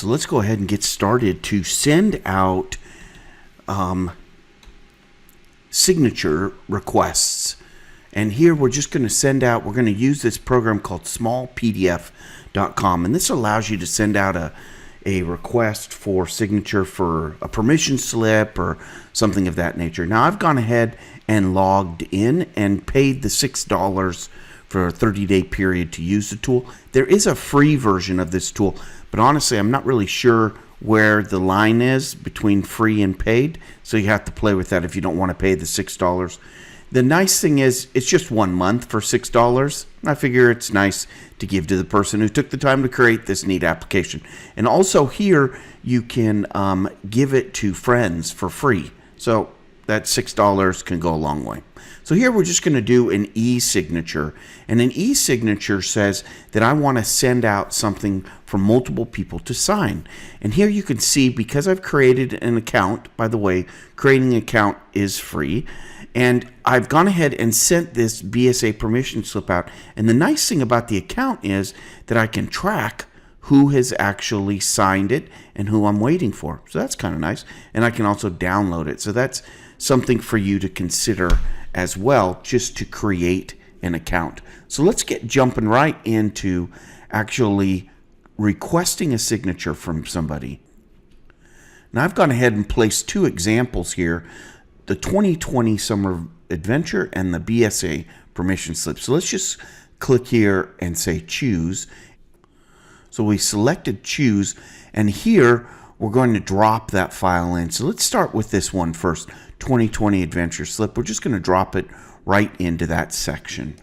So let's go ahead and get started to send out signature requests. And here we're just going to send out, we're going to use this program called SmallPDF.com. And this allows you to send out a request for signature for a permission slip or something of that nature. Now I've gone ahead and logged in and paid the $6 for a 30-day period to use the tool. There is a free version of this tool, but honestly, I'm not really sure where the line is between free and paid, so you have to play with that if you don't want to pay the $6. The nice thing is it's just 1 month for $6. I figure it's nice to give to the person who took the time to create this neat application. And also here you can give it to friends for free. So that $6 can go a long way. So here we're just going to do an e-signature. And an e-signature says that I want to send out something for multiple people to sign. And here you can see, because I've created an account, by the way, creating an account is free. And I've gone ahead and sent this BSA permission slip out. And the nice thing about the account is that I can track who has actually signed it and who I'm waiting for. So that's kind of nice. And I can also download it. So that's something for you to consider as well, just to create an account. So let's get jumping right into actually requesting a signature from somebody. Now I've gone ahead and placed two examples here, the 2020 Summer Adventure and the BSA permission slip. So let's just click here and say choose. So we selected choose, and here we're going to drop that file in. So let's start with this one first, 2020 Adventure Slip. We're just going to drop it right into that section.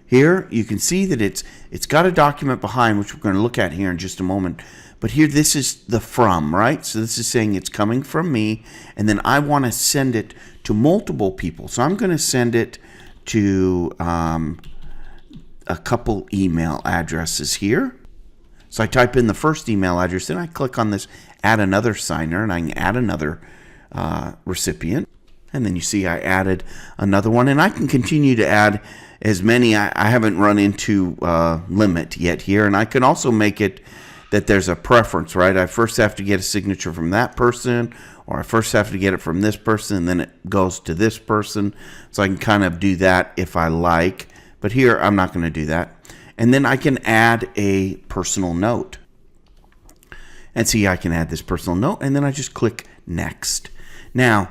Here you can see that it's got a document behind, which we're going to look at here in just a moment. But here, this is the from, right? So this is saying it's coming from me, and then I want to send it to multiple people. So I'm going to send it to a couple email addresses here. So I type in the first email address, then I click on this add another signer, and I can add another recipient. And then you see I added another one, and I can continue to add as many. I haven't run into limit yet here, and I can also make it that there's a preference, right? I first have to get a signature from that person, or I first have to get it from this person, and then it goes to this person. So I can kind of do that if I like, but here I'm not going to do that. And then I can add a personal note. And see, I can add this personal note, and then I just click next. Now,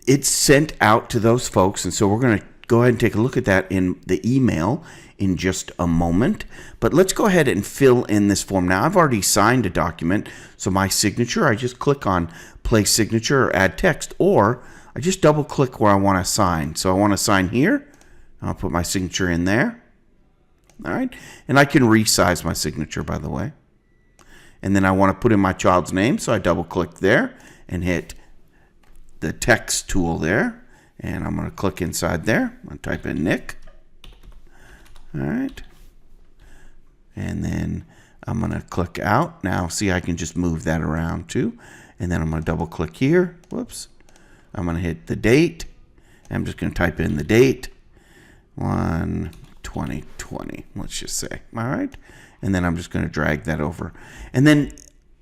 it's sent out to those folks, and so we're going to go ahead and take a look at that in the email in just a moment. But let's go ahead and fill in this form. Now, I've already signed a document, so my signature, I just click on place signature or add text, or I just double click where I want to sign. So I want to sign here. I'll put my signature in there. All right, and I can resize my signature, by the way. And then I want to put in my child's name, so I double click there and hit the text tool there, and I'm going to click inside there. I'm going to type in Nick. All right, and then I'm going to click out. Now see, I can just move that around too, and then I'm going to double click here. Whoops. I'm going to hit the date. I'm just going to type in the date, 1/2020, let's just say. All right, and then I'm just going to drag that over, and then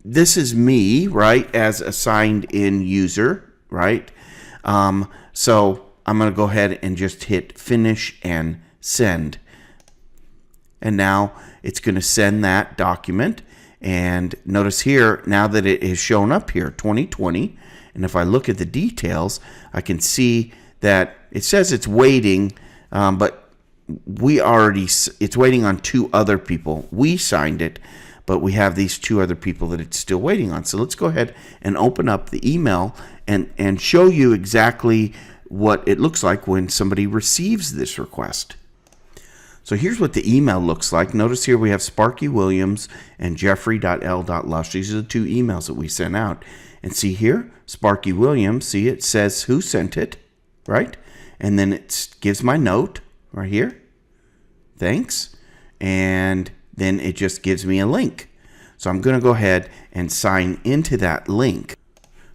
this is me, right, as a signed in user, right? So I'm going to go ahead and just hit finish and send. And now it's going to send that document. And notice here, now that it is shown up here, 2020, and if I look at the details, I can see that it says it's waiting, but it's waiting on two other people. We signed it, but we have these two other people that it's still waiting on. So let's go ahead and open up the email and show you exactly what it looks like when somebody receives this request. So here's what the email looks like. Notice here we have Sparky Williams and Jeffrey.L.Lush. These are the two emails that we sent out. And see here, Sparky Williams, see it says who sent it, right? And then it gives my note right here. Thanks. And then it just gives me a link. So I'm going to go ahead and sign into that link.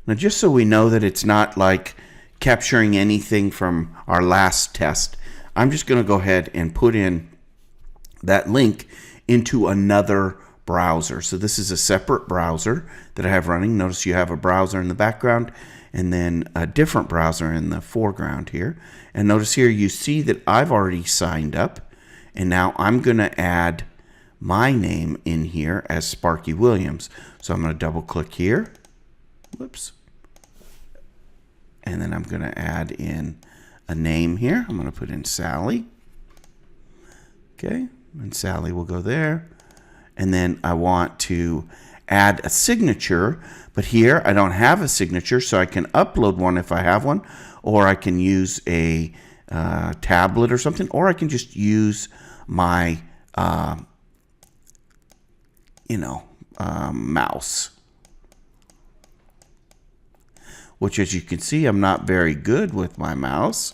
Now, just so we know that it's not like capturing anything from our last test, I'm just going to go ahead and put in that link into another browser. So this is a separate browser that I have running. Notice you have a browser in the background and then a different browser in the foreground here. And notice here you see that I've already signed up, and now I'm going to add my name in here as Sparky Williams. So I'm going to double click here. Whoops. And then I'm going to add in a name here. I'm going to put in Sally. Okay, and Sally will go there. And then I want to add a signature, but here I don't have a signature, so I can upload one if I have one, or I can use a tablet or something, or I can just use my mouse, which, as you can see, I'm not very good with my mouse,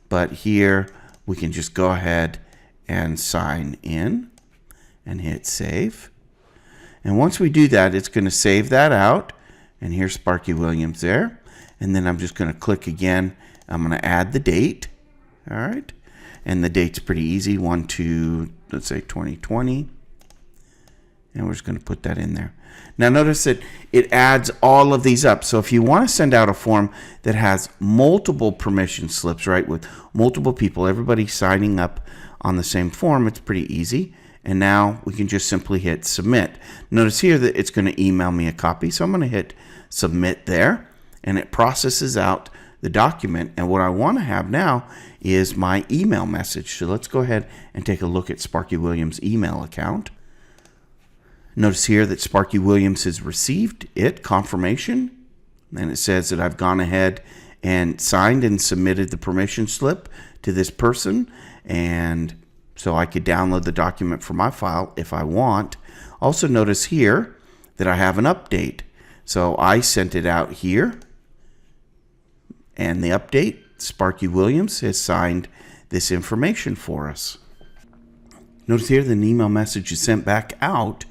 but here we can just go ahead and sign in and hit save. And once we do that, it's going to save that out, and here's Sparky Williams there. And then I'm just going to click again. I'm going to add the date. All right, and the date's pretty easy, 1/2, let's say 2020, and we're just going to put that in there. Now notice that it adds all of these up. So if you want to send out a form that has multiple permission slips, right, with multiple people, everybody signing up on the same form, it's pretty easy. And now we can just simply hit submit. Notice here that it's going to email me a copy, so I'm going to hit submit there, and it processes out the document. And what I want to have now is my email message. So let's go ahead and take a look at Sparky Williams' email account. Notice here that Sparky Williams has received confirmation, and it says that I've gone ahead and signed and submitted the permission slip to this person, and so I could download the document for my file if I want. Also notice here that I have an update. So I sent it out here, and the update, Sparky Williams has signed this information for us. Notice here that an email message is sent back out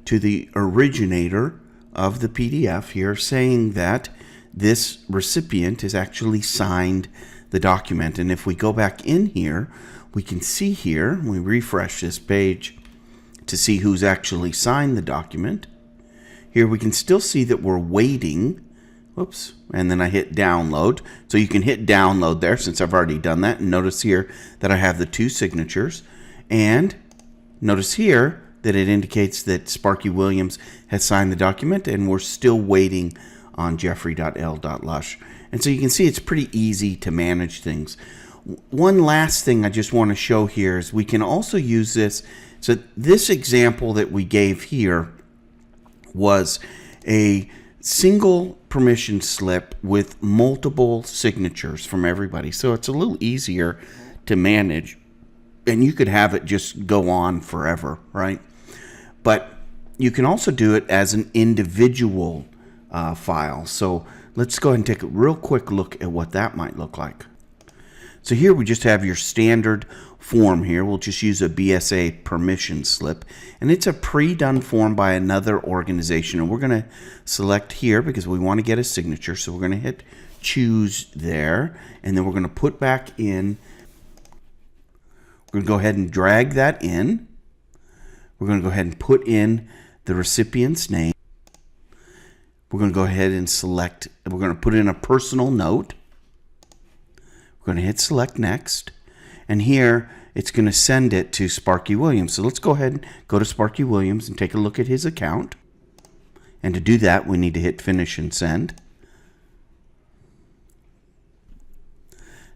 to the originator of the PDF here, saying that this recipient has actually signed the document. And if we go back in here, we can see here, we refresh this page to see who's actually signed the document. Here we can still see that we're waiting. Whoops. And then I hit download. So you can hit download there since I've already done that. And notice here that I have the 2 signatures. And notice here that it indicates that Sparky Williams has signed the document, and we're still waiting on Jeffrey.L.Lush. And so you can see it's pretty easy to manage things. One last thing I just want to show here is we can also use this. So this example that we gave here was a single permission slip with multiple signatures from everybody. So it's a little easier to manage, and you could have it just go on forever, right? But you can also do it as an individual file. So let's go ahead and take a real quick look at what that might look like. So here we just have your standard form here. We'll just use a BSA permission slip, and it's a pre-done form by another organization, and we're going to select here because we want to get a signature. So we're going to hit choose there, and then we're going to put back in, we're going to go ahead and drag that in. We're going to go ahead and put in the recipient's name. We're going to go ahead and select, we're going to put in a personal note. We're going to hit select next, and here it's going to send it to Sparky Williams. So let's go ahead and go to Sparky Williams and take a look at his account. And to do that, we need to hit finish and send.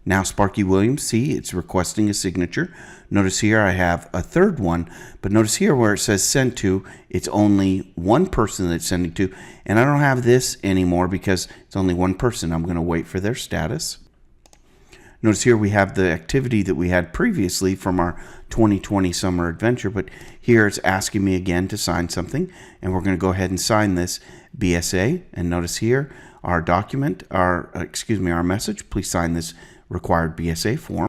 Now Sparky Williams, see, it's requesting a signature. Notice here I have a third one, but notice here where it says sent to, it's only one person that it's sending to, and I don't have this anymore because it's only one person. I'm going to wait for their status. Notice here we have the activity that we had previously from our 2020 summer adventure, but here it's asking me again to sign something, and we're going to go ahead and sign this BSA. And notice here our document, our message, please sign this required BSA form.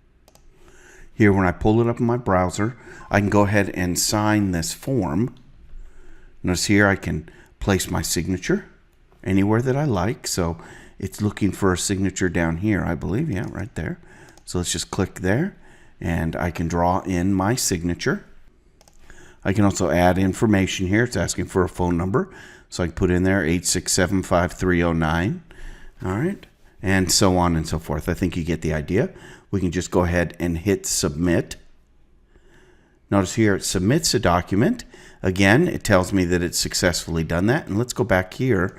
Here when I pull it up in my browser, I can go ahead and sign this form. Notice here I can place my signature anywhere that I like. So it's looking for a signature down here, I believe. Yeah, right there. So let's just click there, and I can draw in my signature. I can also add information here. It's asking for a phone number. So I can put in there 867-5309. All right. And so on and so forth. I think you get the idea. We can just go ahead and hit submit. Notice here it submits a document. Again, it tells me that it's successfully done that. And let's go back here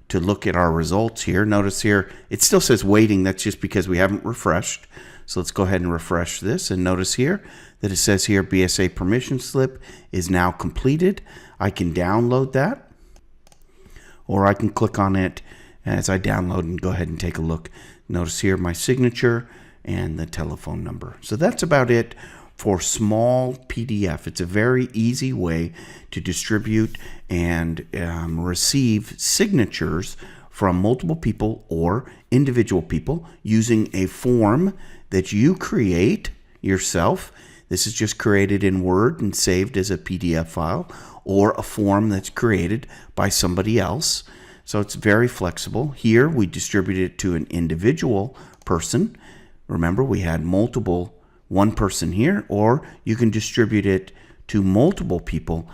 to look at our results here. Notice here it still says waiting. That's just because we haven't refreshed. So let's go ahead and refresh this. And notice here that it says here BSA permission slip is now completed. I can download that, or I can click on it as I download and go ahead and take a look. Notice here my signature and the telephone number. So that's about it for SmallPDF. It's a very easy way to distribute and receive signatures from multiple people or individual people using a form that you create yourself. This is just created in Word and saved as a PDF file, or a form that's created by somebody else. So it's very flexible. Here we distribute it to an individual person. Remember, we had one person here, or you can distribute it to multiple people